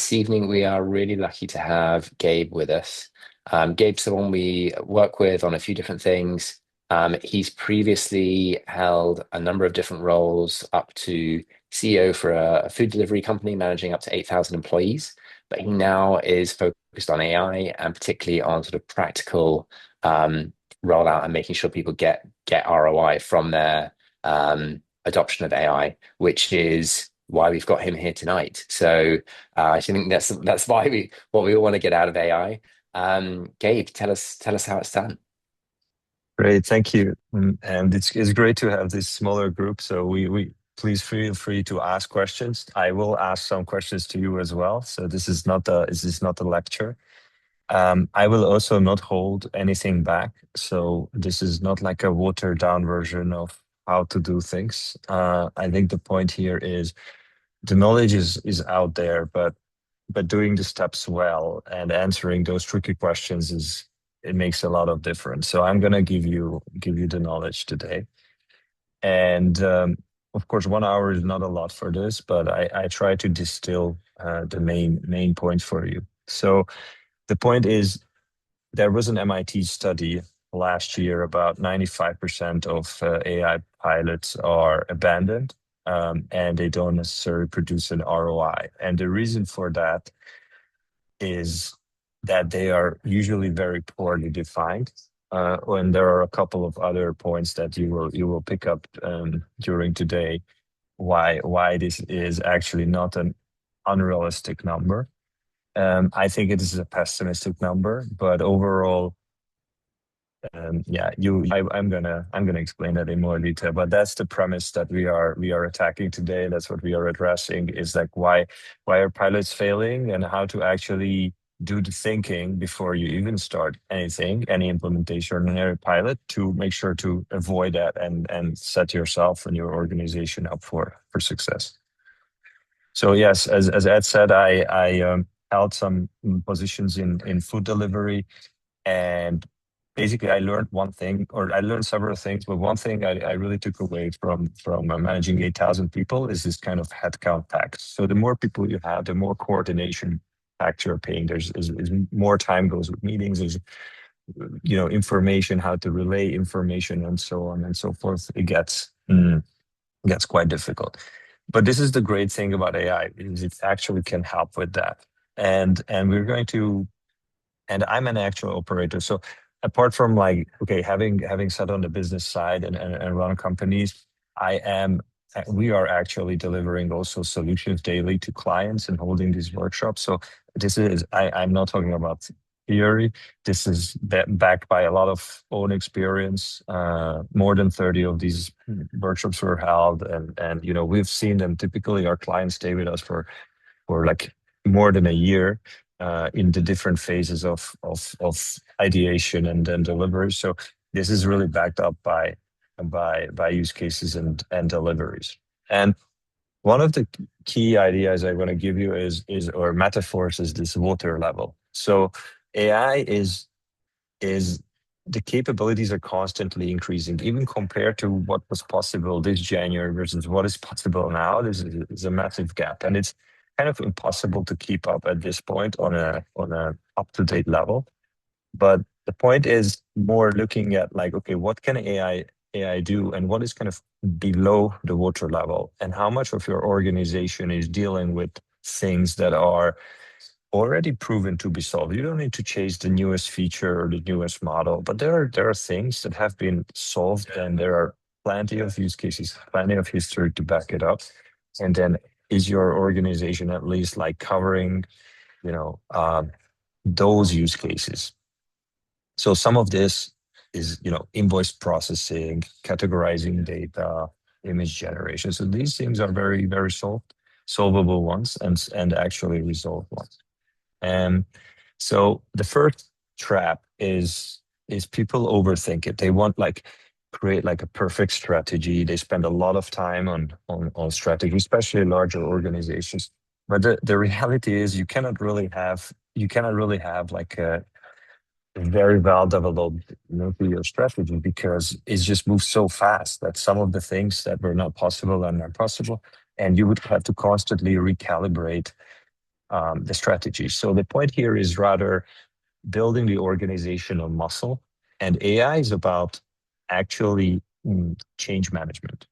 this evening we are really lucky to have Gabe with us. Gabe's someone we work with on a few different things. He's previously held a number of different roles, up to CEO for a food delivery company managing up to 8,000 employees. But he now is focused on AI and particularly on sort of practical rollout and making sure people get ROI from their adoption of AI, which is why we've got him here tonight. So I think that's why we what we all want to get out of AI. Gabe, tell us how it's done. Great, thank you. And it's great to have this smaller group. So we please feel free to ask questions. I will ask some questions to you as well. So this is not a lecture. I will also not hold anything back. So this is not like a watered down version of how to do things. I think the point here is the knowledge is out there, but doing the steps well and answering those tricky questions is it makes a lot of difference. So I'm gonna give you the knowledge today, and of course 1 hour is not a lot for this, but I try to distill the main points for you. So the point is there was an MIT study last year about 95% of AI pilots are abandoned, and they don't necessarily produce an ROI. And the reason for that is that they are usually very poorly defined. And there are a couple of other points that you will pick up during today why this is actually not an unrealistic number. I think it is a pessimistic number, but overall, I'm gonna explain that in more detail. But that's the premise that we are attacking today. That's what we are addressing. Is like why are pilots failing, and how to actually do the thinking before you even start anything, any implementation or any pilot, to make sure to avoid that and set yourself and your organization up for success. So yes, as Ed said, I held some positions in food delivery, and basically I learned one thing, or I learned several things, but one thing I really took away from managing 8,000 people is this kind of headcount tax. So the more people you have, the more coordination tax you're paying. Is more time goes with meetings. There's information, how to relay information, and so on and so forth. It gets quite difficult. But this is the great thing about AI, is it actually can help with that. And we're going to, and I'm an actual operator. So apart from like, okay, having sat on the business side and run companies, we are actually delivering also solutions daily to clients and holding these workshops. So I'm not talking about theory. This is backed by a lot of own experience. More than 30 of these workshops were held, and we've seen them. Typically, our clients stay with us for like more than a year, in the different phases of ideation and then delivery. So this is really backed up by use cases and deliveries. And one of the key ideas I want to give you is or metaphors is this water level. So AI is the capabilities are constantly increasing, even compared to what was possible this January versus what is possible now. This is a massive gap, and it's kind of impossible to keep up at this point on a up-to-date level. But the point is more looking at like, okay, what can AI do, and what is kind of below the water level, and how much of your organization is dealing with things that are already proven to be solved. You don't need to chase the newest feature or the newest model, but there are things that have been solved, and there are plenty of use cases, plenty of history to back it up. And then is your organization at least like covering, you know, um, those use cases? So some of this is, invoice processing, categorizing data, image generation. So these things are very, very solvable ones, and actually resolved ones. And so the first trap is people overthink it. They want like create like a perfect strategy. They spend a lot of time on strategy, especially larger organizations. But the reality is you cannot really have like a very well developed nuclear strategy, because it's just moves so fast that some of the things that were not possible are not possible, and you would have to constantly recalibrate the strategy. So the point here is rather building the organizational muscle, and AI is about actually change management.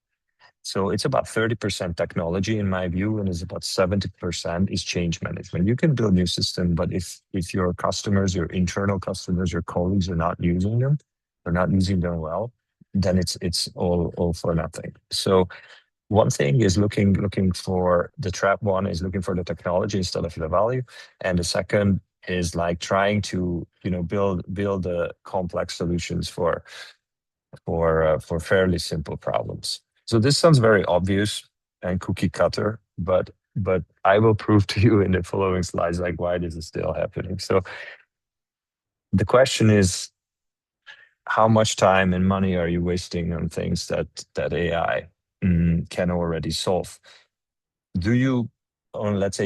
So it's about 30% technology in my view, and it's about 70% is change management. You can build new system, but if your customers, your internal customers, your colleagues are not using them, they're not using them well, then it's all for nothing. So one thing is looking for the trap. One is looking for the technology instead of the value, and the second is like trying to build complex solutions for fairly simple problems. So this sounds very obvious and cookie cutter, but I will prove to you in the following slides like why this is still happening. So the question is, how much time and money are you wasting on things that AI can already solve? Do you, on let's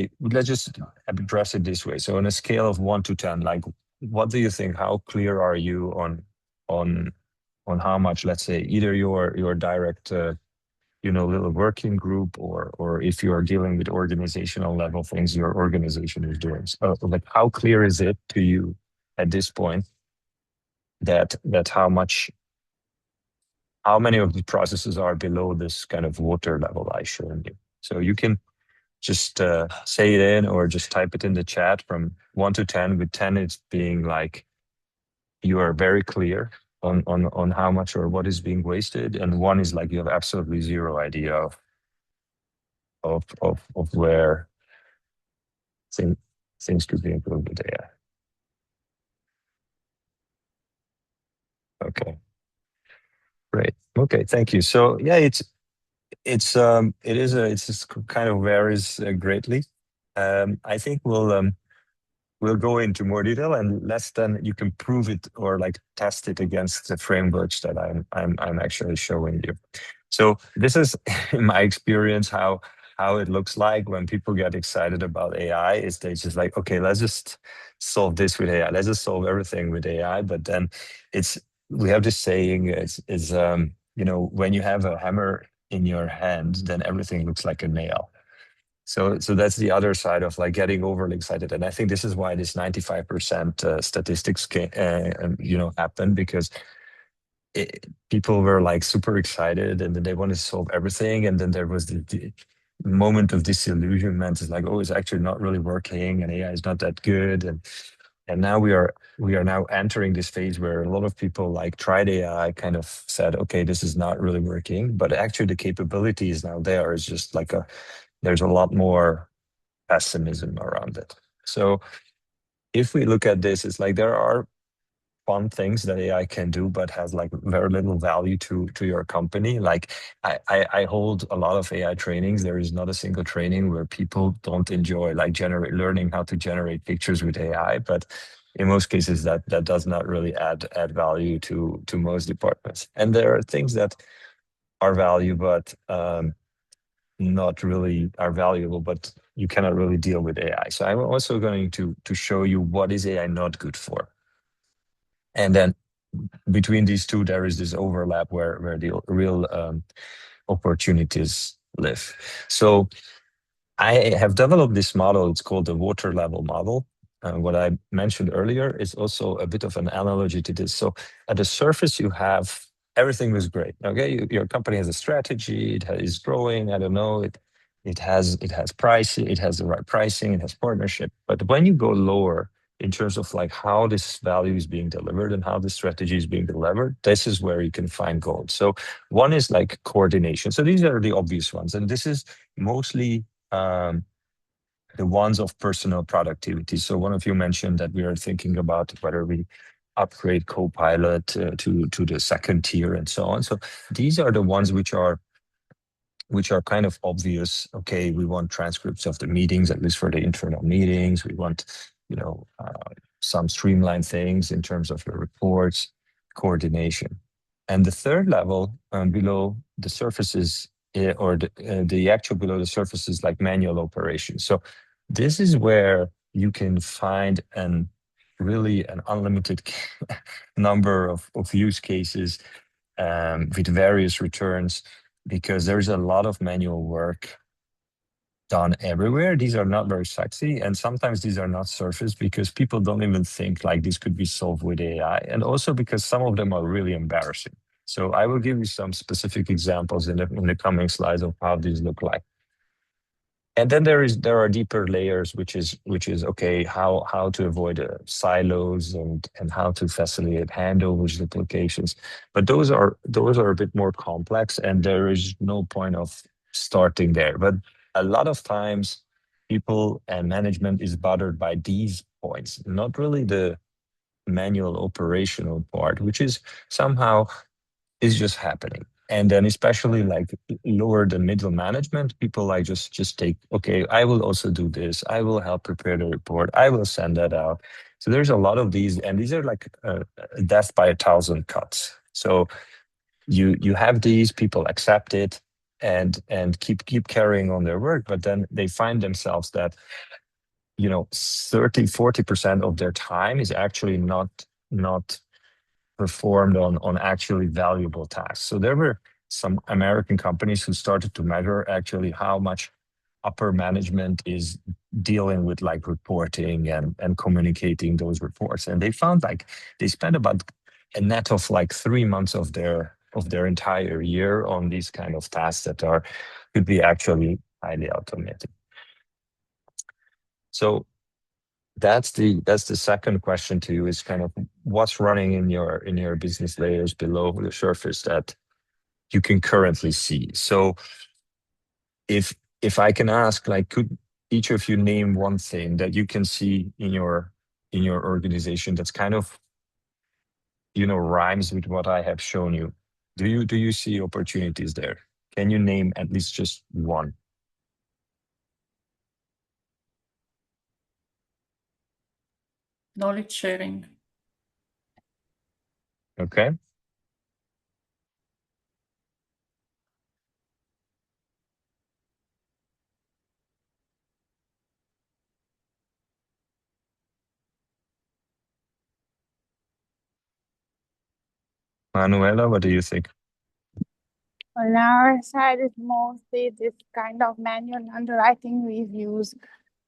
just address it this way. So on a scale of 1 to 10, like what do you think? How clear are you on how much, let's say, either your direct little working group, or if you are dealing with organizational level things your organization is doing? So like how clear is it to you at this point that how many of the processes are below this kind of water level I showed you? So you can just say it in or just type it in the chat from 1 to 10, with 10 it's being like you are very clear on how much or what is being wasted, and 1 is like you have absolutely zero idea of where thing, things could be improved with AI. Okay, great. Okay, thank you. So yeah, it just kind of varies greatly. I think we'll go into more detail, and less than you can prove it or like test it against the frameworks that I'm actually showing you. So this is in my experience how it looks like when people get excited about AI. Is they just like, okay, let's just solve this with AI. Let's just solve everything with AI. But then we have this saying, when you have a hammer in your hand, then everything looks like a nail. So that's the other side of like getting overly excited, and I think this is why this 95% statistics happen, because people were like super excited and then they want to solve everything, and then there was the moment of disillusionment. It's like, oh, it's actually not really working, and AI is not that good, and now we are now entering this phase where a lot of people like tried AI, kind of said, okay, this is not really working, but actually the capability is now there. It's just like there's a lot more pessimism around it. So if we look at this, it's like there are fun things that AI can do, but has like very little value to your company. Like I hold a lot of AI trainings. There is not a single training where people don't enjoy like learning how to generate pictures with AI. But in most cases, that does not really add value to most departments. And there are things that are value, but not really are valuable, but you cannot really deal with AI. So I'm also going to show you what is AI not good for. And then between these two, there is this overlap where the real opportunities live. So I have developed this model. It's called the water level model. What I mentioned earlier is also a bit of an analogy to this. So at the surface, you have everything was great. Okay, your company has a strategy. It is growing. I don't know. It has pricing. It has the right pricing. It has partnership. But when you go lower in terms of like how this value is being delivered and how the strategy is being delivered, this is where you can find gold. So one is like coordination. So these are the obvious ones, and this is mostly the ones of personal productivity. So one of you mentioned that we are thinking about whether we upgrade Copilot to the second tier and so on. So these are the ones which are kind of obvious. Okay, we want transcripts of the meetings, at least for the internal meetings. We want, some streamlined things in terms of the reports, coordination. And the third level below the surface is, or the actual below the surface is like manual operations. So this is where you can find really an unlimited number of use cases with various returns, because there's a lot of manual work done everywhere. These are not very sexy, and sometimes these are not surfaced because people don't even think like this could be solved with AI, and also because some of them are really embarrassing. So I will give you some specific examples in the coming slides of how these look like. And then there are deeper layers, which is okay, how to avoid silos and how to facilitate handovers, duplications. But those are a bit more complex, and there is no point of starting there. But a lot of times, people and management is bothered by these points, not really the manual operational part, which is somehow is just happening. And then especially like lower the middle management, people like just take, okay, I will also do this. I will help prepare the report. I will send that out. So there's a lot of these, and these are like death by a thousand cuts. So you have these, people accept it and keep carrying on their work, but then they find themselves that 30-40% of their time is actually not performed on actually valuable tasks. So there were some American companies who started to measure actually how much upper management is dealing with like reporting and communicating those reports. And they found like they spent about a net of like 3 months of their entire year on these kind of tasks that could be actually highly automated. So that's the second question to you, is kind of what's running in your business layers below the surface that you can currently see. So if I can ask, like, could each of you name one thing that you can see in your organization that's kind of rhymes with what I have shown you? Do you see opportunities there? Can you name at least just one? Knowledge sharing. Okay. Manuela, what do you think? On our side, it's mostly this kind of manual underwriting reviews,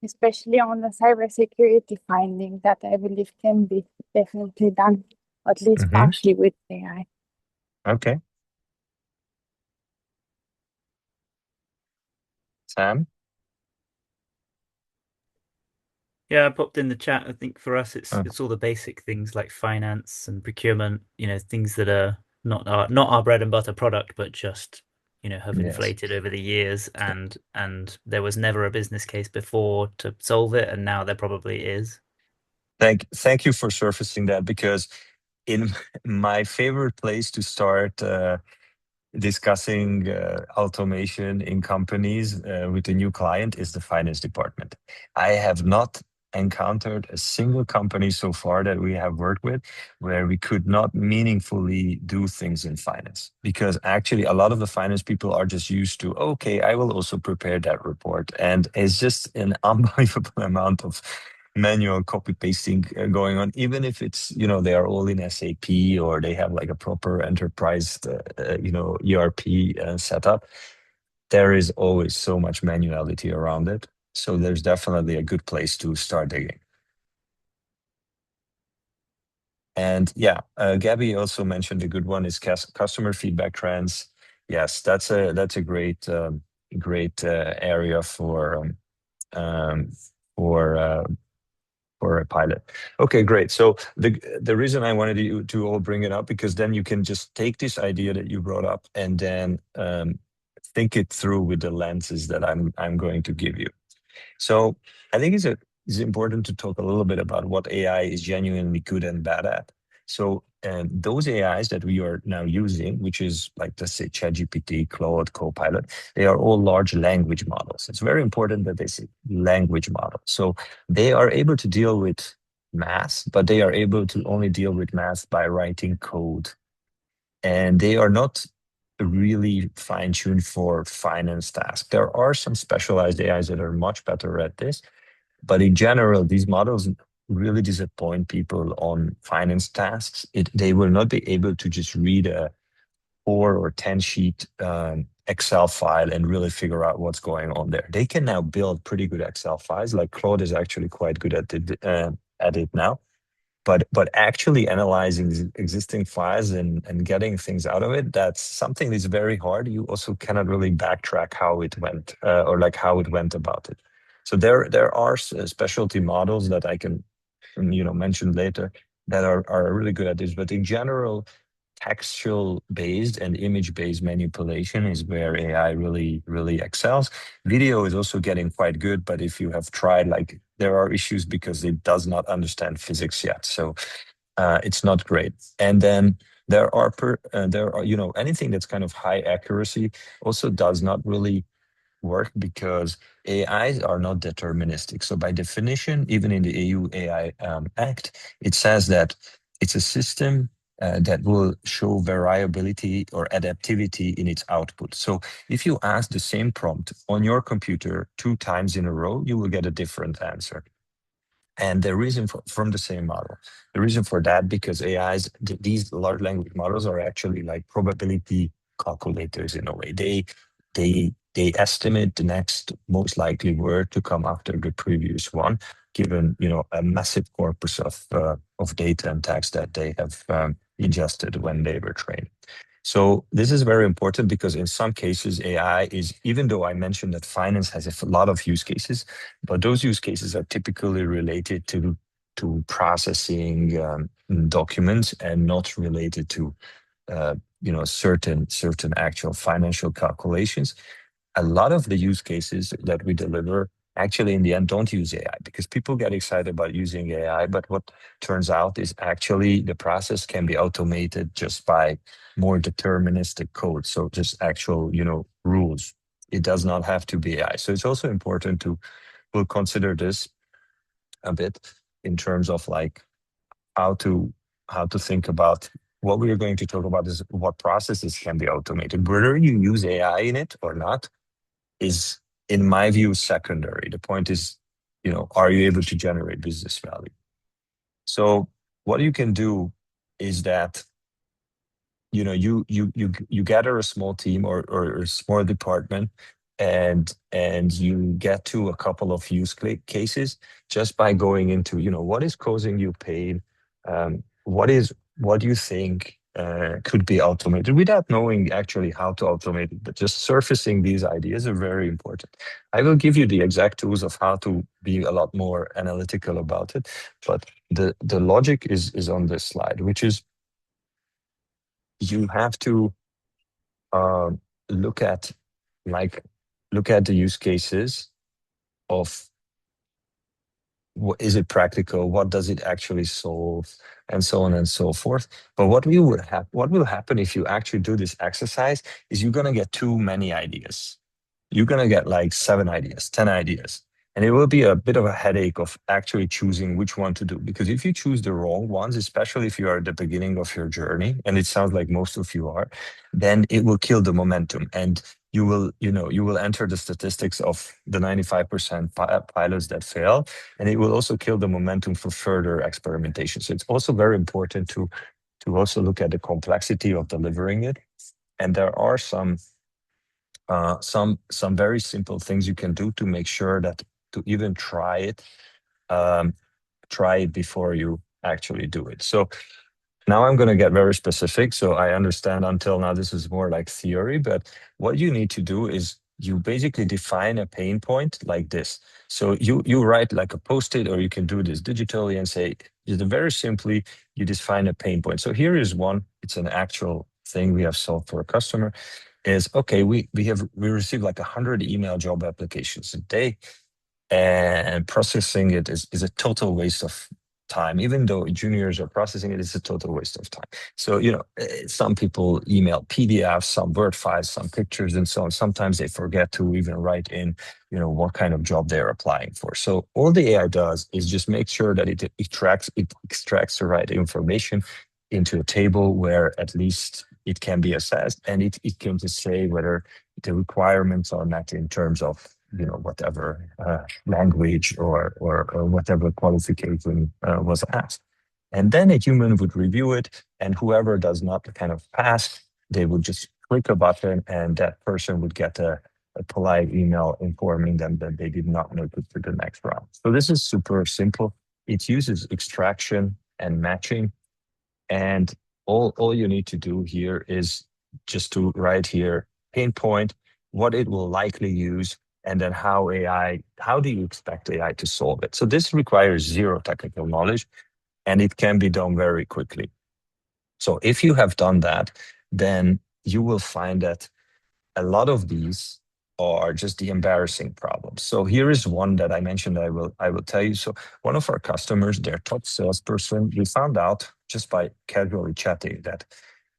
especially on the cybersecurity finding that I believe can be definitely done, at least Mhm. partially with AI. Okay. Sam? Yeah, I popped in the chat. I think for us, Uh, it's all the basic things like finance and procurement. Things that are not our bread and butter product, but just have yes. inflated over the years, and there was never a business case before to solve it, and now there probably is. Thank you for surfacing that, because in my favorite place to start discussing automation in companies with a new client is the finance department. I have not encountered a single company so far that we have worked with where we could not meaningfully do things in finance, because actually a lot of the finance people are just used to, okay, I will also prepare that report, and it's just an unbelievable amount of manual copy pasting going on, even if it's they are all in SAP or they have like a proper enterprise ERP setup. There is always so much manuality around it, so there's definitely a good place to start digging. And yeah, Gabby also mentioned a good one is customer feedback trends. Yes, that's a great area for for for a pilot. Okay, great. So the reason I wanted you to all bring it up, because then you can just take this idea that you brought up and then think it through with the lenses that I'm going to give you. So I think it's important to talk a little bit about what AI is genuinely good and bad at. So those AIs that we are now using, which is like, let's say, ChatGPT, Claude, Copilot, they are all large language models. It's very important that they say language model. So they are able to deal with math, but they are able to only deal with math by writing code. And they are not really fine-tuned for finance tasks. There are some specialized AIs that are much better at this, but in general, these models really disappoint people on finance tasks. They will not be able to just read a 4 or 10 sheet Excel file and really figure out what's going on there. They can now build pretty good Excel files. Like Claude is actually quite good at it now. But actually analyzing existing files and getting things out of it, that's something that's very hard. You also cannot really backtrack how it went or like how it went about it. So there are specialty models that I can mention later that are really good at this. But in general, textual based and image based manipulation is where AI really excels. Video is also getting quite good, but if you have tried, like there are issues because it does not understand physics yet, so it's not great. And then there are anything that's kind of high accuracy also does not really work because AIs are not deterministic. So by definition, even in the EU AI Act, it says that it's a system that will show variability or adaptivity in its output. So if you ask the same prompt on your computer 2 times in a row, you will get a different answer. And the reason from the same model, the reason for that, because AIs, these large language models are actually like probability calculators in a way. They estimate the next most likely word to come after the previous one, given a massive corpus of data and text that they have ingested when they were trained. So this is very important because in some cases AI is, even though I mentioned that finance has a lot of use cases, but those use cases are typically related to processing documents and not related to certain actual financial calculations. A lot of the use cases that we deliver actually in the end don't use AI because people get excited about using AI, but what turns out is actually the process can be automated just by more deterministic code. So just actual, rules. It does not have to be AI. So it's also important we'll consider this a bit in terms of like how to think about what we are going to talk about is what processes can be automated. Whether you use AI in it or not is, in my view, secondary. The point is, are you able to generate business value? So what you can do is that, you gather a small team or a small department and you get to a couple of use cases just by going into, what is causing you pain? What do you think could be automated without knowing actually how to automate it, but just surfacing these ideas are very important. I will give you the exact tools of how to be a lot more analytical about it, but the logic is on this slide, which is you have to look at the use cases of is it practical? What does it actually solve? And so on and so forth. But what will happen if you actually do this exercise is you're going to get too many ideas. You're going to get like 7 ideas, 10 ideas. And it will be a bit of a headache of actually choosing which one to do. Because if you choose the wrong ones, especially if you are at the beginning of your journey, and it sounds like most of you are, then it will kill the momentum. And you will enter the statistics of the 95% pilots that fail, and it will also kill the momentum for further experimentation. So it's also very important to also look at the complexity of delivering it. And there are some very simple things you can do to make sure that to even try it before you actually do it. So now I'm going to get very specific. So I understand until now this is more like theory, but what you need to do is you basically define a pain point like this. So you write like a post-it, or you can do this digitally and say, very simply, you define a pain point. So here is one. It's an actual thing we have solved for a customer. Is okay. We receive like 100 email job applications a day, and processing it is a total waste of time. Even though juniors are processing it, it's a total waste of time. So, some people email PDFs, some Word files, some pictures, and so on. Sometimes they forget to even write in, what kind of job they're applying for. So all the AI does is just make sure that it extracts the right information into a table where at least it can be assessed, and it can just say whether the requirements are met in terms of whatever language or whatever qualification was asked. And then a human would review it, and whoever does not kind of pass, they would just click a button and that person would get a polite email informing them that they did not make it to the next round. So this is super simple. It uses extraction and matching. And all you need to do here is just to write here, pinpoint what it will likely use, and then how do you expect AI to solve it? So this requires zero technical knowledge, and it can be done very quickly. So if you have done that, then you will find that a lot of these are just the embarrassing problems. So here is one that I mentioned. I will tell you. So one of our customers, their top salesperson, we found out just by casually chatting that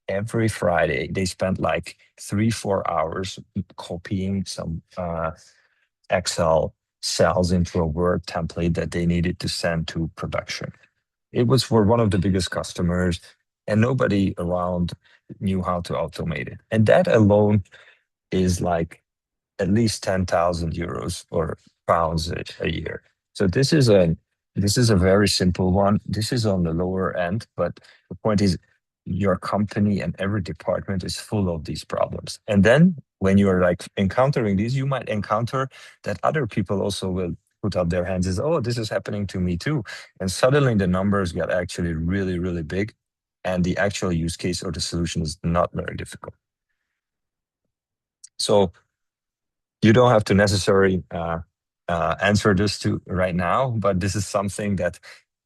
every Friday they spent like 3-4 hours copying some Excel cells into a Word template that they needed to send to production. It was for one of the biggest customers, and nobody around knew how to automate it. And that alone is like at least 10,000 euros or pounds a year. So this is a very simple one. This is on the lower end, but the point is your company and every department is full of these problems. And then when you're like encountering these, you might encounter that other people also will put up their hands as, oh, this is happening to me too. And suddenly the numbers get actually really, really big. And the actual use case or the solution is not very difficult. So you don't have to necessarily answer this to right now, but this is something that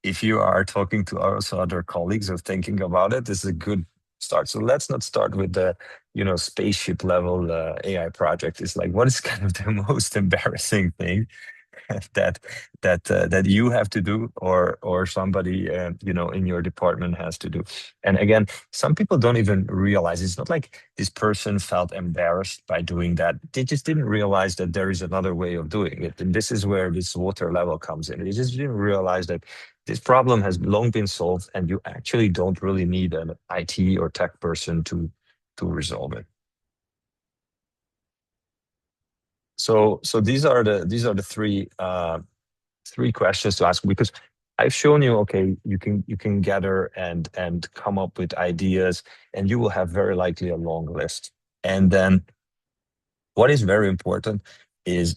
if you are talking to also other colleagues or thinking about it, this is a good start. So let's not start with the spaceship level AI project. It's like, what is kind of the most embarrassing thing that you have to do or somebody in your department has to do. And again, some people don't even realize, it's not like this person felt embarrassed by doing that. They just didn't realize that there is another way of doing it. And this is where this water level comes in. They just didn't realize that this problem has long been solved and you actually don't really need an IT or tech person to resolve it. So these are the three questions to ask, because I've shown you, okay, you can gather and come up with ideas, and you will have very likely a long list. And then what is very important is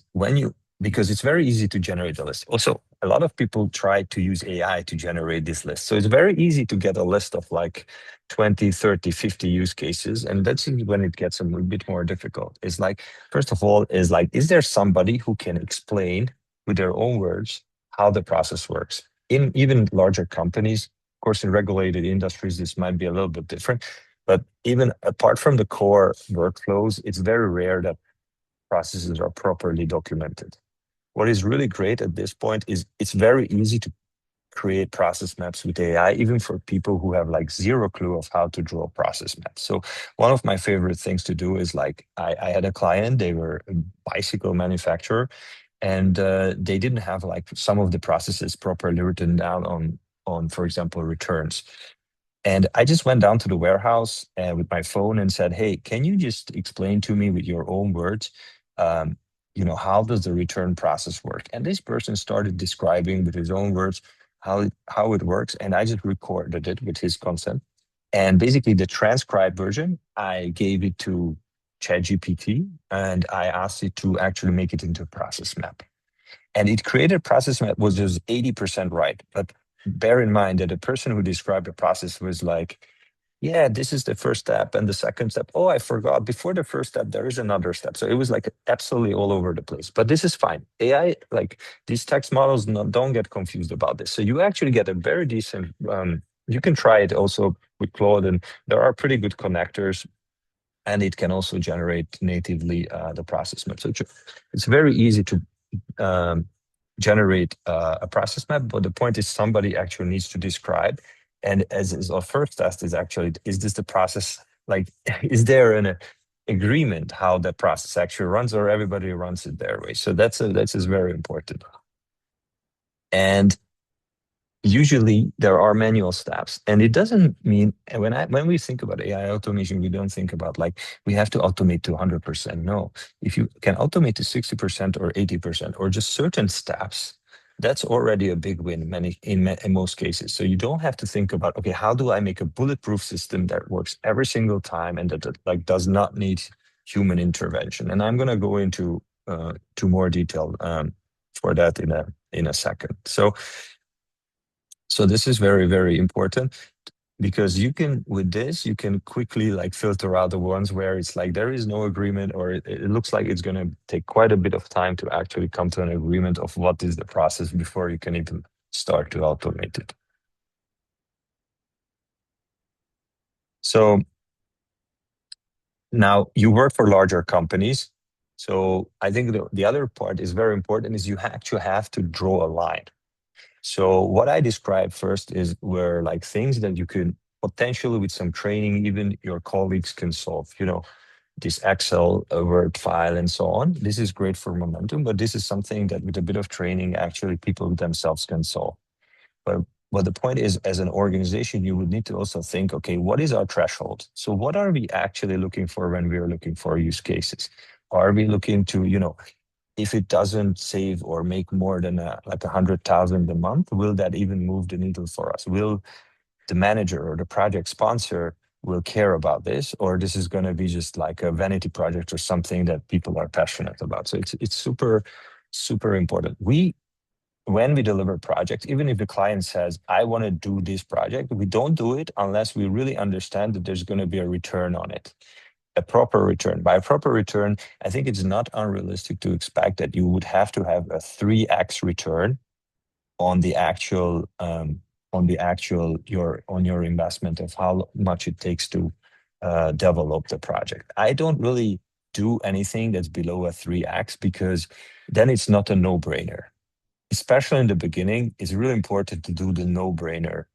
because it's very easy to generate a list. Also, a lot of people try to use AI to generate this list. So it's very easy to get a list of like 20, 30, 50 use cases. And that's when it gets a little bit more difficult. It's like, first of all, is there somebody who can explain with their own words how the process works? In even larger companies, of course, in regulated industries, this might be a little bit different. But even apart from the core workflows, it's very rare that processes are properly documented. What is really great at this point is it's very easy to create process maps with AI, even for people who have like zero clue of how to draw process maps. So one of my favorite things to do is like, I had a client, they were a bicycle manufacturer, and they didn't have like some of the processes properly written down on, for example, returns. And I just went down to the warehouse with my phone and said, hey, can you just explain to me with your own words, how does the return process work? And this person started describing with his own words how it works. And I just recorded it with his consent. And basically the transcribed version, I gave it to ChatGPT and I asked it to actually make it into a process map. And it created a process map was just 80% right. But bear in mind that the person who described the process was like, yeah, this is the first step and the second step. Oh, I forgot. Before the first step, there is another step. So it was like absolutely all over the place. But this is fine. AI, like these text models, don't get confused about this. So you actually get a very decent, you can try it also with Claude, and there are pretty good connectors. And it can also generate natively the process map. So it's very easy to generate a process map, but the point is somebody actually needs to describe. And as our first test is actually, is this the process? Like, is there an agreement how the process actually runs, or everybody runs it their way? So that's very important. And usually there are manual steps, and it doesn't mean when we think about AI automation, we don't think about like we have to automate to 100%. No, if you can automate to 60% or 80% or just certain steps, that's already a big win in most cases. So you don't have to think about, okay, how do I make a bulletproof system that works every single time and that like does not need human intervention? And I'm going to go into to more detail for that in a second. So this is very, very important, because you can, with this, you can quickly like filter out the ones where it's like there is no agreement, or it looks like it's going to take quite a bit of time to actually come to an agreement of what is the process before you can even start to automate it. So now you work for larger companies. So I think the other part is very important, is you actually have to draw a line. So what I described first is where like things that you could potentially, with some training, even your colleagues can solve, this Excel, Word file, and so on. This is great for momentum, but this is something that with a bit of training, actually people themselves can solve. But the point is, as an organization, you would need to also think, okay, what is our threshold? So what are we actually looking for when we are looking for use cases? Are we looking to, if it doesn't save or make more than like 100,000 a month, will that even move the needle for us? Will the manager or the project sponsor will care about this, or this is going to be just like a vanity project or something that people are passionate about? So it's super, super important. When we deliver projects, even if the client says, I want to do this project, we don't do it unless we really understand that there's going to be a return on it. A proper return. By a proper return, I think it's not unrealistic to expect that you would have to have a 3x return on the actual your investment of how much it takes to develop the project. I don't really do anything that's below a 3x, because then it's not a no-brainer. Especially in the beginning, it's really important to do the no-brainer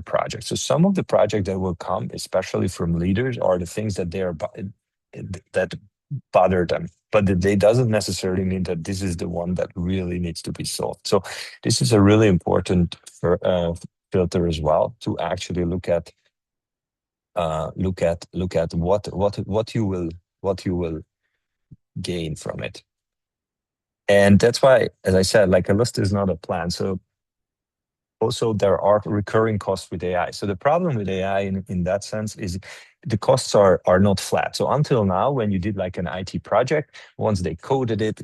project. So some of the projects that will come, especially from leaders, are the things that that bother them, but they doesn't necessarily mean that this is the one that really needs to be solved. So this is a really important filter as well, to actually look at what you will gain from it. And that's why, as I said, like a list is not a plan. So also there are recurring costs with AI. So the problem with AI in that sense is the costs are not flat. So until now, when you did like an IT project, once they coded it,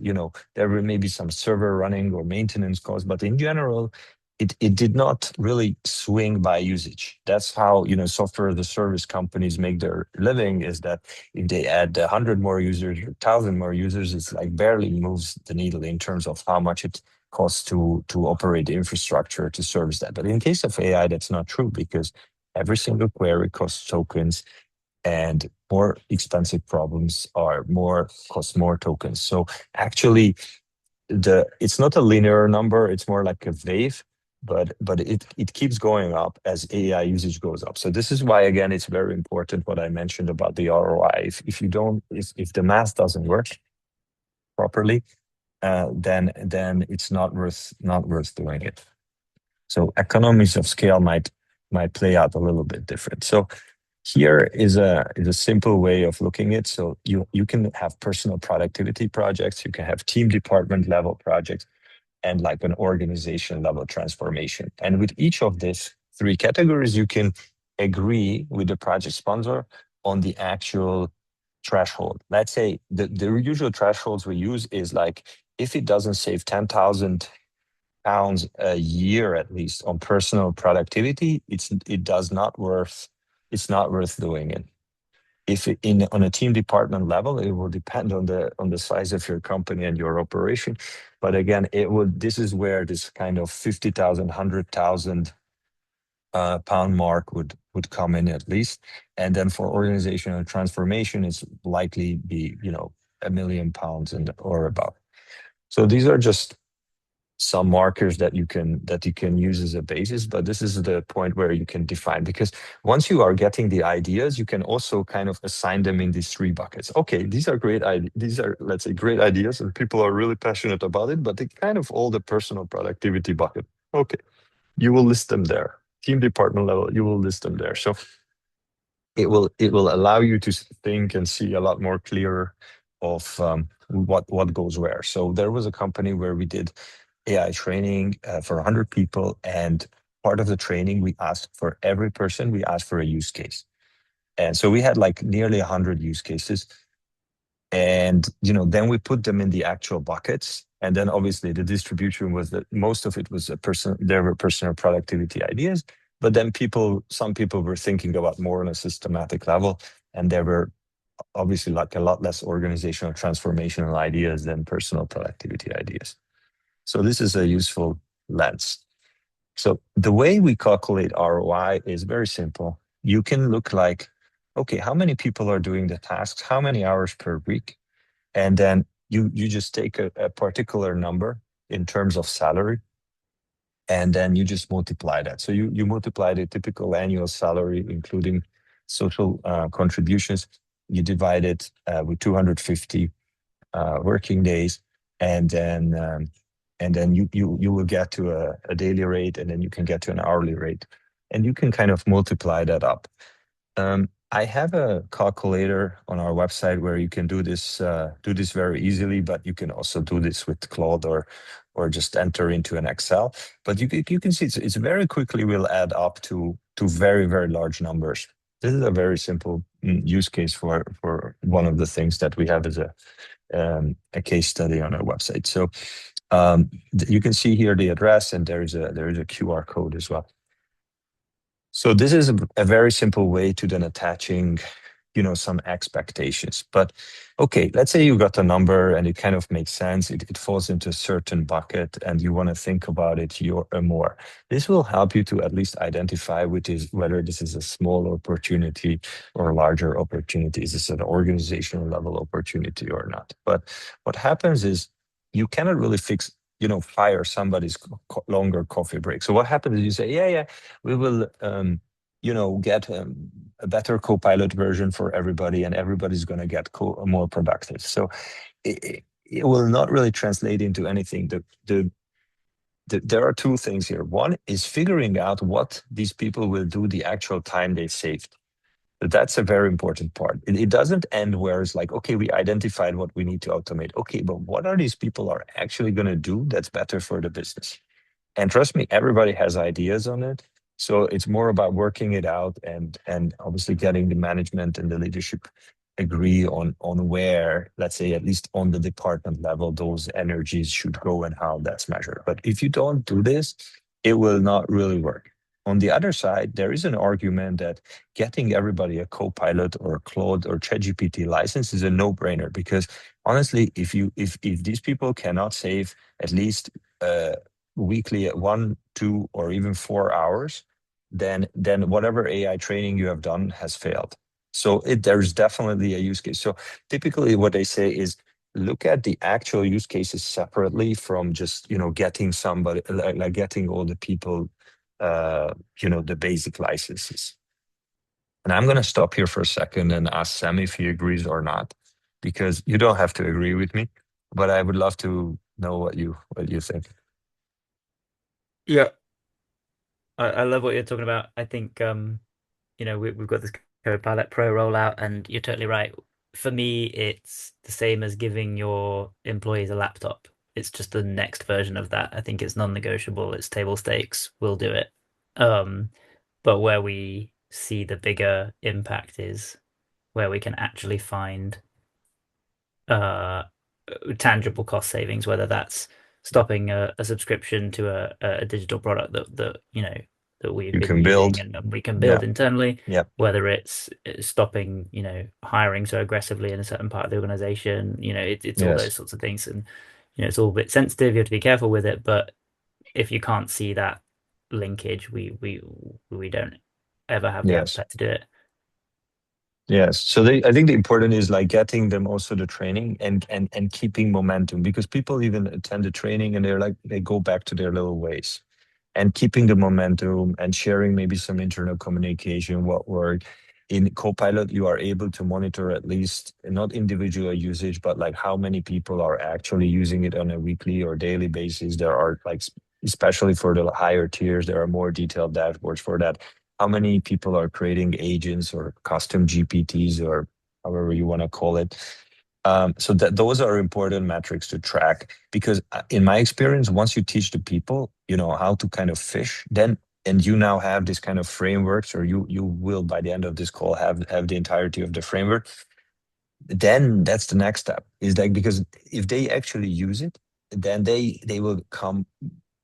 there were maybe some server running or maintenance costs, but in general, it did not really swing by usage. That's how, software as a service companies make their living, is that if they add 100 more users or 1,000 more users, it's like barely moves the needle in terms of how much it costs to operate the infrastructure to service that. But in case of AI, that's not true, because every single query costs tokens, and more expensive problems cost more tokens. So actually, it's not a linear number, it's more like a wave, but it keeps going up as AI usage goes up. So this is why, again, it's very important what I mentioned about the ROI. If the math doesn't work properly, then it's not worth doing it. So economies of scale might play out a little bit different. So here is a simple way of looking at it. So you can have personal productivity projects, you can have team department level projects, and like an organization level transformation. And with each of these 3 categories, you can agree with the project sponsor on the actual threshold. Let's say the usual thresholds we use is like, if it doesn't save 10,000 pounds a year at least on personal productivity, it's not worth doing it. If on a team department level, it will depend on the size of your company and your operation. But again, this is where this kind of 50,000, 100,000 pound mark would come in at least. And then for organizational transformation, it's likely be, £1 million or above. So these are just some markers that you can use as a basis, but this is the point where you can define, because once you are getting the ideas, you can also kind of assign them in these 3 buckets. Okay, these are great ideas. These are, let's say, great ideas, and people are really passionate about it, but they kind of all the personal productivity bucket. Okay, you will list them there. Team department level, you will list them there. So it will allow you to think and see a lot more clearer of what goes where. So there was a company where we did AI training for 100 people, and part of the training we asked for every person, we asked for a use case. And so we had like nearly 100 use cases. And then we put them in the actual buckets. And then obviously the distribution was that most of it was there were personal productivity ideas, but then some people were thinking about more on a systematic level, and there were obviously like a lot less organizational transformational ideas than personal productivity ideas. So this is a useful lens. So the way we calculate ROI is very simple. You can look like, okay, how many people are doing the tasks? How many hours per week? And then you just take a particular number in terms of salary, and then you just multiply that. So you multiply the typical annual salary, including social contributions. You divide it with 250 working days, and then you will get to a daily rate, and then you can get to an hourly rate, and you can kind of multiply that up. I have a calculator on our website where you can do this very easily, but you can also do this with Claude or just enter into an Excel. But you can see it's very quickly will add up to very, very large numbers. This is a very simple use case for one of the things that we have as a case study on our website. So you can see here the address, and there is a QR code as well. So this is a very simple way to then attaching, some expectations. But okay, let's say you got a number and it kind of makes sense. It falls into a certain bucket, and you want to think about it more. This will help you to at least identify whether this is a small opportunity or a larger opportunity. Is this an organizational level opportunity or not? But what happens is you cannot really fire somebody's longer coffee break. So what happens is you say, yeah, we will, get a better Copilot version for everybody, and everybody's going to get more productive. So it will not really translate into anything. There are two things here. One is figuring out what these people will do the actual time they saved. That's a very important part. It doesn't end where it's like, okay, we identified what we need to automate. Okay, but what are these people are actually going to do that's better for the business? And trust me, everybody has ideas on it. So it's more about working it out and obviously getting the management and the leadership agree on where, let's say, at least on the department level, those energies should go and how that's measured. But if you don't do this, it will not really work. On the other side, there is an argument that getting everybody a Copilot or a Claude or ChatGPT license is a no-brainer, because honestly, if these people cannot save at least weekly at 1, 2, or even 4 hours, then whatever AI training you have done has failed. So there's definitely a use case. So typically what they say is look at the actual use cases separately from just, getting somebody, like getting all the people, the basic licenses. And I'm going to stop here for a second and ask Sam if he agrees or not, because you don't have to agree with me, but I would love to know what you think. Yeah, I love what you're talking about. I think we've got this Copilot Pro rollout, and you're totally right. For me, it's the same as giving your employees a laptop. It's just the next version of that. I think it's non-negotiable. It's table stakes. We'll do it. But where we see the bigger impact is where we can actually find tangible cost savings, whether that's stopping a subscription to a digital product that we've You been can using build. and we can build internally. Yeah. Whether it's stopping hiring so aggressively in a certain part of the organization, it's all Yes. those sorts of things, and it's all a bit sensitive. You have to be careful with it, but if you can't see that linkage, we don't ever have the Yes. appetite to do it. Yes. So I think the important is like getting them also the training and keeping momentum, because people even attend the training and they go back to their little ways, and keeping the momentum and sharing maybe some internal communication, what worked. In Copilot, you are able to monitor at least not individual usage, but like how many people are actually using it on a weekly or daily basis. There are like, especially for the higher tiers, there are more detailed dashboards for that. How many people are creating agents or custom GPTs or however you want to call it. So that those are important metrics to track, because in my experience, once you teach the people, how to kind of fish, then and you now have this kind of frameworks, or you will by the end of this call have the entirety of the framework. Then that's the next step, is like, because if they actually use it, then they will come,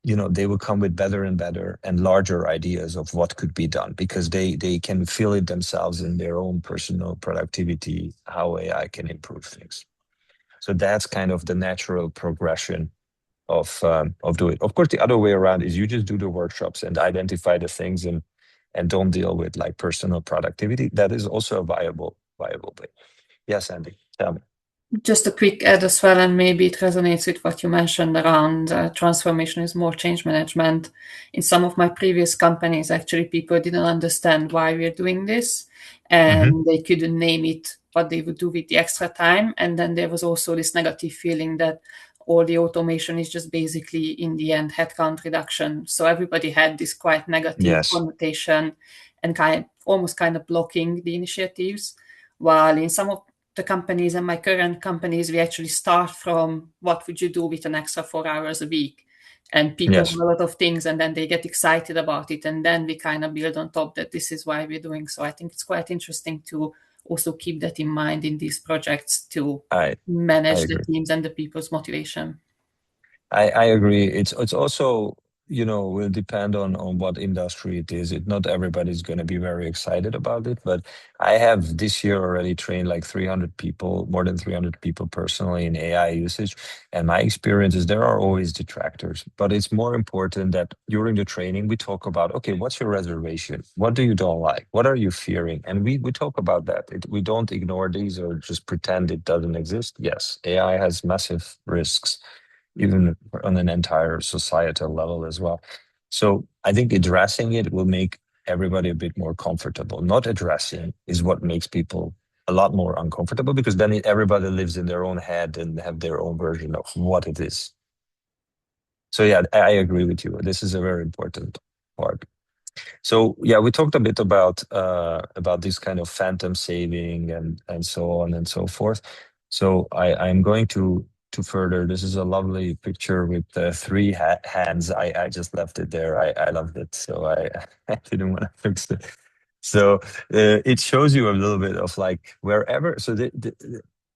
they will come with better and better and larger ideas of what could be done, because they can feel it themselves in their own personal productivity, how AI can improve things. So that's kind of the natural progression of doing it. Of course, the other way around is you just do the workshops and identify the things, and don't deal with like personal productivity. That is also a viable way. Yes, Andy, tell me. Just a quick add as well, and maybe it resonates with what you mentioned around transformation is more change management. In some of my previous companies, actually, people didn't understand why we're doing this, and they couldn't name it, what they would do with the extra time. And then there was also this negative feeling that all the automation is just basically, in the end, headcount reduction. So everybody had this quite negative Yes. connotation and almost blocking the initiatives. While in some of the companies and my current companies, we actually start from what would you do with an extra 4 hours a week? And people Yes. have a lot of things, and then they get excited about it. And then we kind of build on top that this is why we're doing. So I think it's quite interesting to also keep that in mind in these projects to manage the teams and the people's motivation. I agree. It's also, will depend on what industry it is. Not everybody's going to be very excited about it, but I have this year already trained like 300 people, more than 300 people personally in AI usage. And my experience is there are always detractors, but it's more important that during the training, we talk about, okay, what's your reservation? What do you don't like? What are you fearing? And we talk about that. We don't ignore these or just pretend it doesn't exist. Yes, AI has massive risks, even on an entire societal level as well. So I think addressing it will make everybody a bit more comfortable. Not addressing is what makes people a lot more uncomfortable, because then everybody lives in their own head and have their own version of what it is. So yeah, I agree with you. This is a very important part. So yeah, we talked a bit about this kind of phantom saving and so on and so forth. So I'm going to further. This is a lovely picture with three hands. I just left it there. I loved it, so I didn't want to fix it. So it shows you a little bit of like wherever. So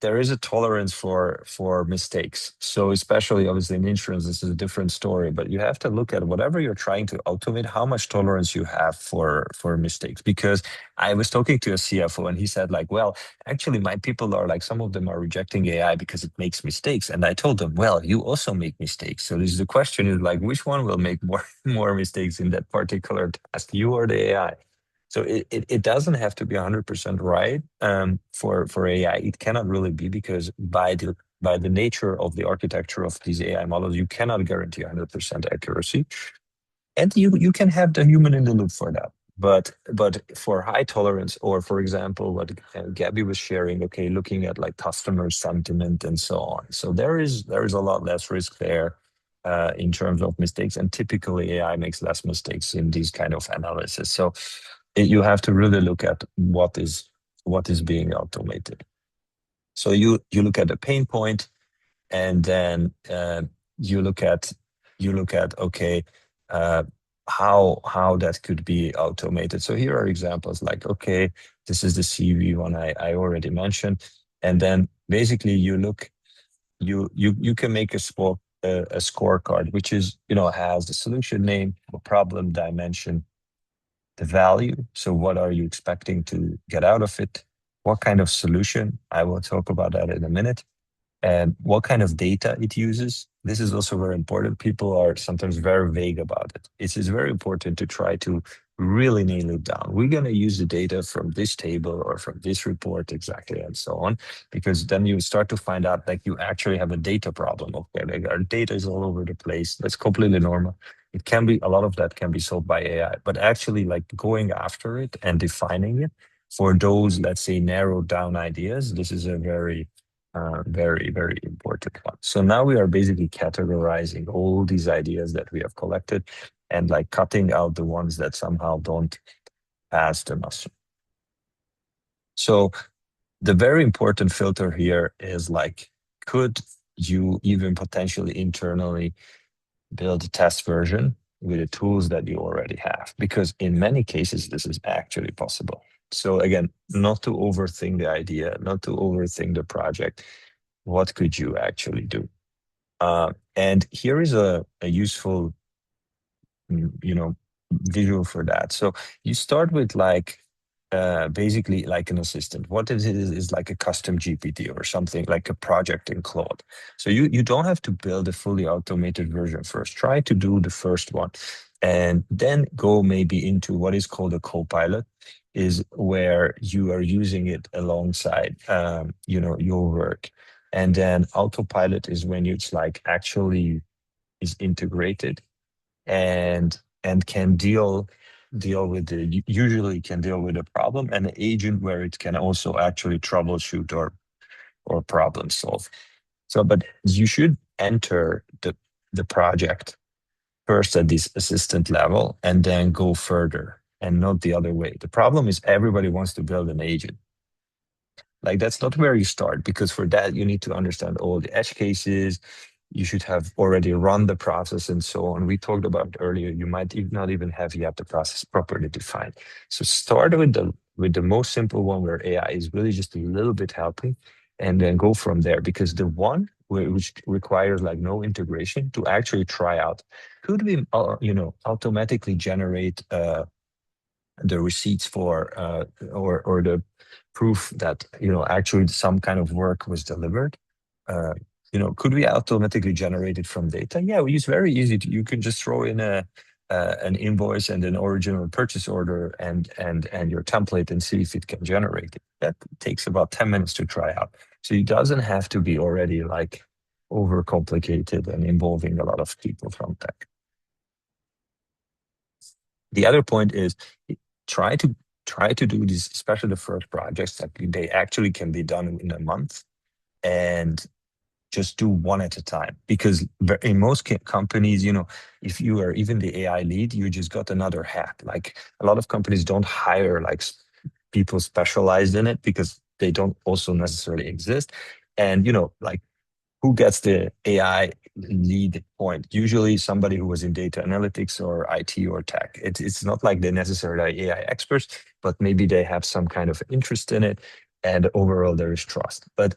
there is a tolerance for mistakes. So especially obviously in insurance, this is a different story, but you have to look at whatever you're trying to automate, how much tolerance you have for mistakes. Because I was talking to a CFO and he said like, well, actually my people are like, some of them are rejecting AI because it makes mistakes. And I told them, well, you also make mistakes. So this is the question is like, which one will make more mistakes in that particular task, you or the AI? So it doesn't have to be 100% right for AI. It cannot really be, because by the nature of the architecture of these AI models, you cannot guarantee 100% accuracy, and you can have the human in the loop for that. But for high tolerance, or for example, what Gabby was sharing, okay, looking at like customer sentiment and so on. So there is a lot less risk there in terms of mistakes, and typically AI makes less mistakes in these kind of analysis. So you have to really look at what is being automated. So you look at the pain point, and then you look at okay, how that could be automated. So here are examples like, okay, this is the CV one I already mentioned, and then basically you can make a scorecard, which is has the solution name, the problem dimension, the value. So what are you expecting to get out of it? What kind of solution? I will talk about that in a minute. And what kind of data it uses. This is also very important. People are sometimes very vague about it. It is very important to try to really nail it down. We're going to use the data from this table or from this report exactly, and so on, because then you start to find out like you actually have a data problem. Okay, like our data is all over the place. That's completely normal. It can be, a lot of that can be solved by AI, but actually like going after it and defining it for those, let's say, narrowed down ideas, this is a very, very important one. So now we are basically categorizing all these ideas that we have collected and like cutting out the ones that somehow don't pass the muster. So The very important filter here is like, could you even potentially internally build a test version with the tools that you already have? Because in many cases, this is actually possible. So again, not to overthink the idea, not to overthink the project. What could you actually do? And here is a useful, visual for that. So you start with like basically like an assistant. What is it is like a custom GPT or something like a project in Claude. So you don't have to build a fully automated version first. Try to do the first one, and then go maybe into what is called a co-pilot, is where you are using it alongside your work. And then autopilot is when it's like actually is integrated and can deal with the usually can deal with a problem, and an agent where it can also actually troubleshoot or problem solve. So, but you should enter the project first at this assistant level and then go further, and not the other way. The problem is everybody wants to build an agent. Like, that's not where you start, because for that you need to understand all the edge cases. You should have already run the process and so on. We talked about it earlier. You might not even have yet the process properly defined. So start with the most simple one, where AI is really just a little bit helping, and then go from there. Because the one which requires like no integration to actually try out, could we automatically generate the receipts for or the proof that actually some kind of work was delivered. Could we automatically generate it from data? Yeah, we use very easy. You can just throw in an invoice and an original purchase order and your template and see if it can generate it. That takes about 10 minutes to try out. So it doesn't have to be already like overcomplicated and involving a lot of people from tech. The other point is, try to do this, especially the first projects, that they actually can be done in a month, and just do one at a time. Because in most companies, if you are even the AI lead, you just got another hat. Like, a lot of companies don't hire like people specialized in it, because they don't also necessarily exist. And like, who gets the AI lead point? Usually somebody who was in data analytics or IT or tech. It's not like they're necessarily AI experts, but maybe they have some kind of interest in it, and overall there is trust. But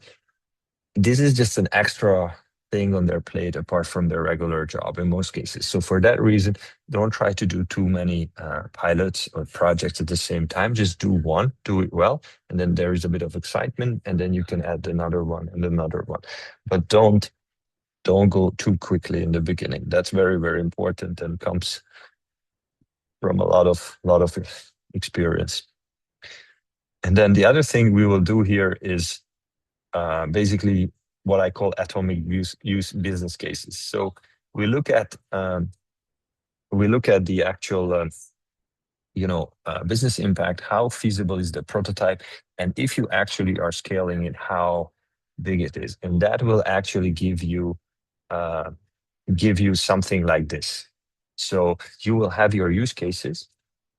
this is just an extra thing on their plate apart from their regular job in most cases. So for that reason, don't try to do too many pilots or projects at the same time. Just do one, do it well, and then there is a bit of excitement, and then you can add another one and another one. But don't go too quickly in the beginning. That's very, very important, and comes from a lot of experience. And then the other thing we will do here is basically what I call atomic use business cases. So we look at the actual business impact. How feasible is the prototype, and if you actually are scaling it, how big it is, and that will actually give you something like this. So you will have your use cases,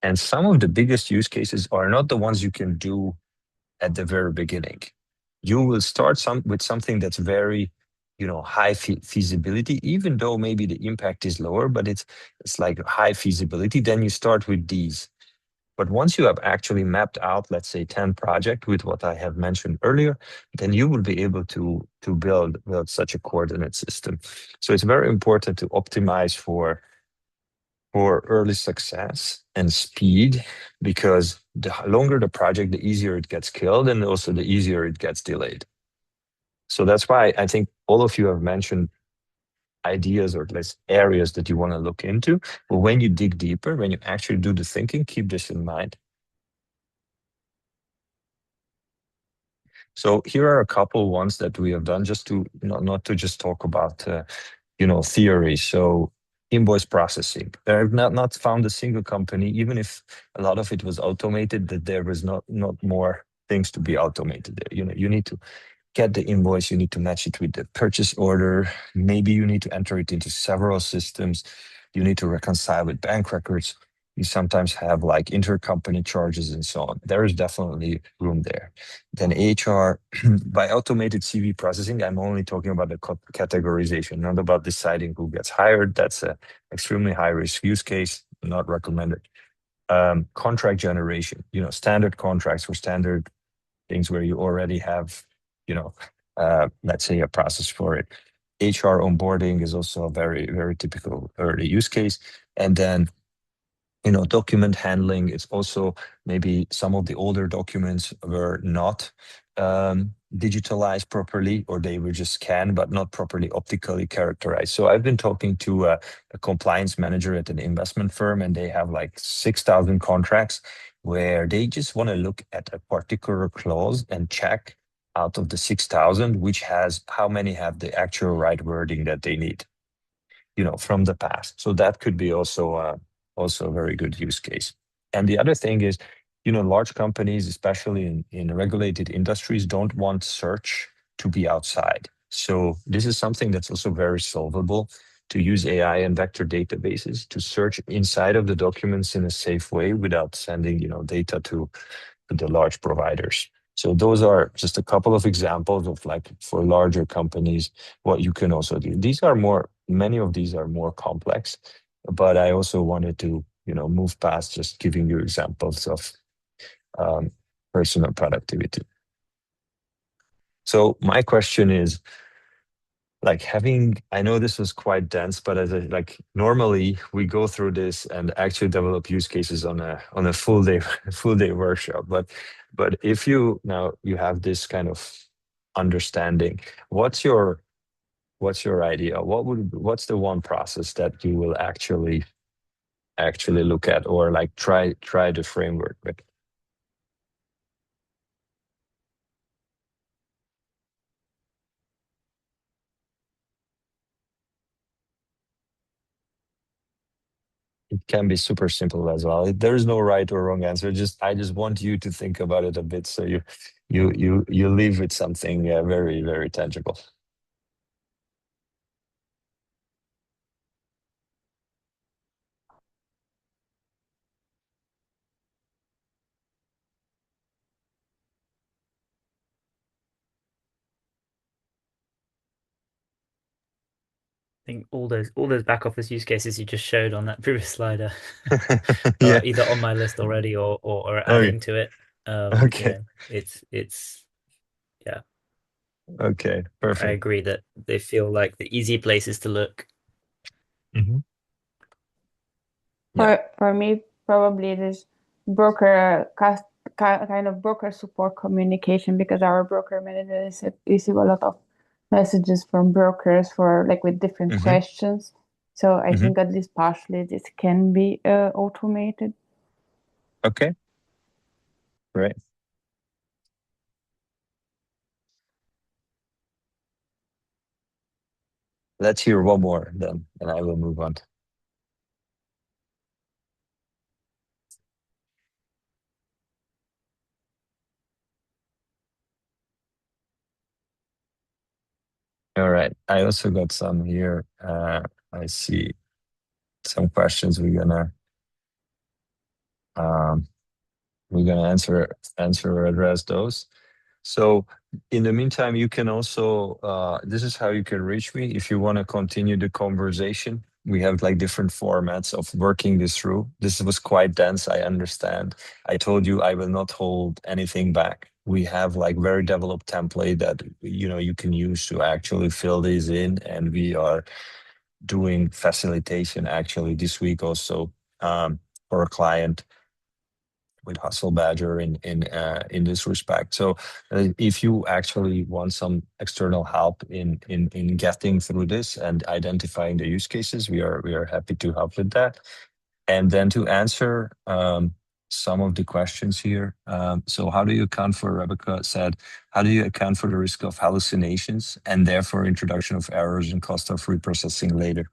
and some of the biggest use cases are not the ones you can do at the very beginning. You will start with something that's very, high feasibility, even though maybe the impact is lower, but it's like high feasibility. Then you start with these. But once you have actually mapped out, let's say 10 projects with what I have mentioned earlier, then you will be able to build such a coordinate system. So it's very important to optimize for early success and speed, because the longer the project, the easier it gets killed, and also the easier it gets delayed. So that's why I think all of you have mentioned ideas or at least areas that you want to look into. But when you dig deeper, when you actually do the thinking, keep this in mind. So here are a couple ones that we have done, just to not to just talk about theory. So invoice processing. I have not found a single company, even if a lot of it was automated, that there was not more things to be automated there. You need to get the invoice, you need to match it with the purchase order. Maybe you need to enter it into several systems. You need to reconcile with bank records. You sometimes have like intercompany charges and so on. There is definitely room there. Then HR, by automated CV processing, I'm only talking about the categorization, not about deciding who gets hired. That's a extremely high risk use case, not recommended. Contract generation, standard contracts for standard things where you already have, let's say a process for it. HR onboarding is also a very, very typical early use case. And then document handling, it's also maybe some of the older documents were not digitalized properly, or they were just scanned, but not properly optically characterized. So I've been talking to a compliance manager at an investment firm, and they have like 6,000 contracts where they just want to look at a particular clause and check out of the 6,000, how many have the actual right wording that they need, from the past. So that could be also a very good use case. And the other thing is, large companies, especially in regulated industries, don't want search to be outside. So this is something that's also very solvable, to use AI and vector databases to search inside of the documents in a safe way without sending, data to the large providers. So those are just a couple of examples of, like, for larger companies, what you can also do. Many of these are more complex, but I also wanted to, move past just giving you examples of personal productivity. So my question is, like, I know this was quite dense, but normally we go through this and actually develop use cases on a full day workshop. But if you have this kind of understanding, what's your idea? What's the one process that you will actually look at, or like try the framework with? It can be super simple as well. There is no right or wrong answer. I just want you to think about it a bit, so you leave with something very, very tangible. I think all those back office use cases you just showed on that previous slide are Yeah. either on my list already or Okay. adding to it. Okay. It's yeah. Okay, I perfect. agree that they feel like the easy places to look. Mhm. For me, probably it is kind of broker support communication, because our broker manager receive a lot of messages from brokers with different Mhm. questions. So I Mhm. think at least partially this can be automated. Okay, great. Let's hear one more then, and I will move on. All right. I also got some here. I see some questions we're gonna answer or address those. So in the meantime, you can also, this is how you can reach me if you want to continue the conversation. We have like different formats of working this through. This was quite dense, I understand. I told you I will not hold anything back. We have like very developed template that you can use to actually fill these in, and we are doing facilitation actually this week also for a client with Hustle Badger in this respect. So if you actually want some external help in getting through this and identifying the use cases, we are happy to help with that. And then to answer some of the questions here. So how do you account for, Rebecca said, how do you account for the risk of hallucinations and therefore introduction of errors and cost of reprocessing later?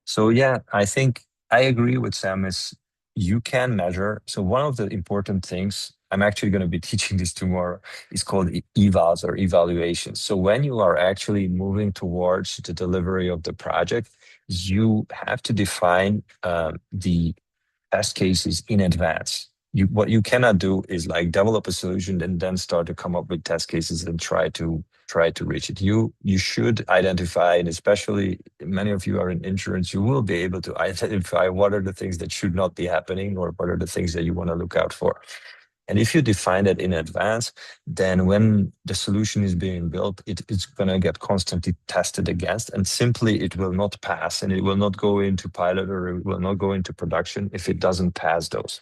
So yeah, I think I agree with Sam. Is you can measure. So one of the important things, I'm actually going to be teaching this tomorrow, is called evals or evaluations. So when you are actually moving towards the delivery of the project, you have to define the test cases in advance. What you cannot do is like develop a solution and then start to come up with test cases and try to reach it. You should identify, and especially many of you are in insurance, you will be able to identify what are the things that should not be happening or what are the things that you want to look out for. And if you define that in advance, then when the solution is being built, it's going to get constantly tested against, and simply it will not pass, and it will not go into pilot, or it will not go into production if it doesn't pass those.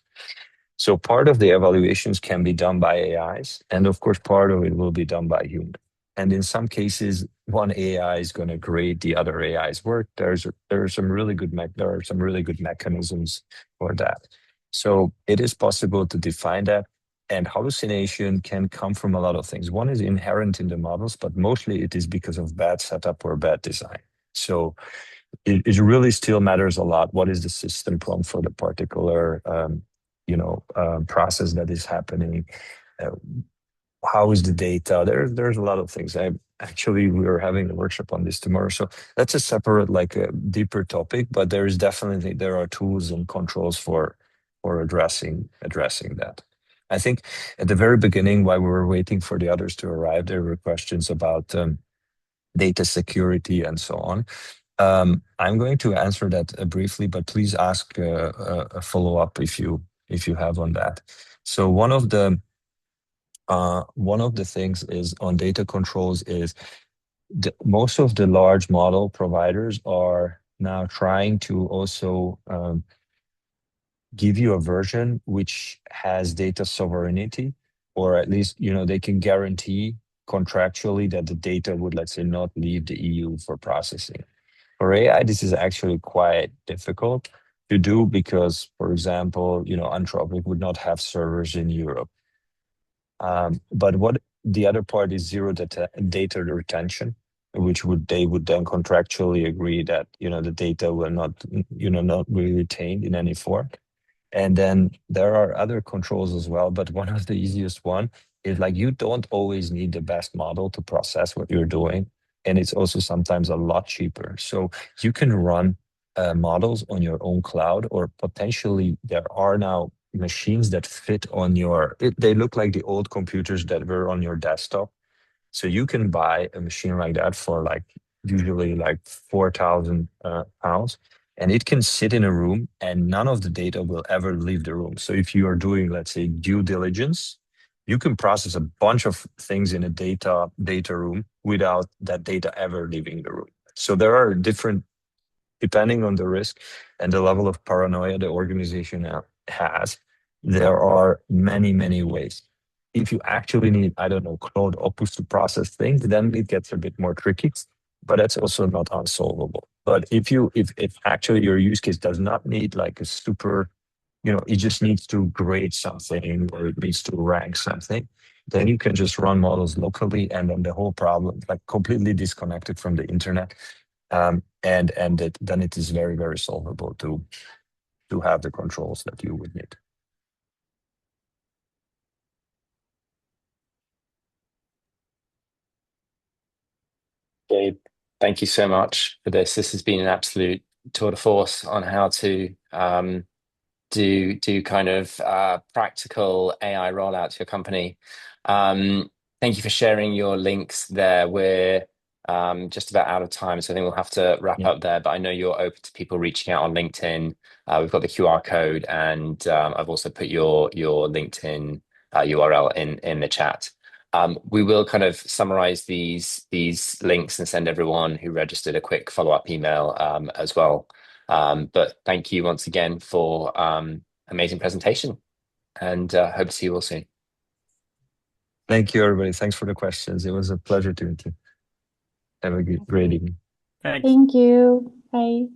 So part of the evaluations can be done by AIs, and of course, part of it will be done by humans. And in some cases, one AI is going to grade the other AI's work. There are some really good mechanisms for that. So it is possible to define that. And hallucination can come from a lot of things. One is inherent in the models, but mostly it is because of bad setup or bad design. So it really still matters a lot. What is the system prompt for the particular process that is happening? How is the data? There's a lot of things. We are having a workshop on this tomorrow, so that's a separate, like a deeper topic. But there are tools and controls for addressing that. I think at the very beginning, while we were waiting for the others to arrive, there were questions about data security and so on. I'm going to answer that briefly, but please ask a follow-up if you have on that. So one of the things is on data controls is most of the large model providers are now trying to also give you a version which has data sovereignty, or at least they can guarantee contractually that the data would, let's say, not leave the EU for processing. For AI, this is actually quite difficult to do because, for example, Anthropic would not have servers in Europe. But what the other part is zero data retention, which they would then contractually agree that the data will not be retained in any form. And then there are other controls as well, but one of the easiest one is like you don't always need the best model to process what you're doing, and it's also sometimes a lot cheaper. So you can run models on your own cloud, or potentially there are now machines that fit on they look like the old computers that were on your desktop. So you can buy a machine like that for usually 4,000 pounds, and it can sit in a room and none of the data will ever leave the room. So if you are doing, let's say, due diligence, you can process a bunch of things in a data room without that data ever leaving the room. So there are different, depending on the risk and the level of paranoia the organization has, there are many, many ways. If you actually need, I don't know, Claude Opus to process things, then it gets a bit more tricky, but that's also not unsolvable. But if actually your use case does not need like a super, it just needs to grade something or it needs to rank something, then you can just run models locally, and then the whole problem, completely disconnected from the internet. Then it is very, very solvable to have the controls that you would need. Gabe, thank you so much for this. This has been an absolute tour de force on how to do kind of practical AI rollout to your company. Thank you for sharing your links there. We're just about out of time, so I think we'll have to wrap up there. But I know you're open to people reaching out on LinkedIn. We've got the QR code, and I've also put your LinkedIn URL in the chat. We will kind of summarize these links and send everyone who registered a quick follow-up email as well. But thank you once again for amazing presentation, and hope to see you all soon. Thank you, everybody. Thanks for the questions. It was a pleasure to meet you. Have a great evening. Thanks. Thank you. Bye.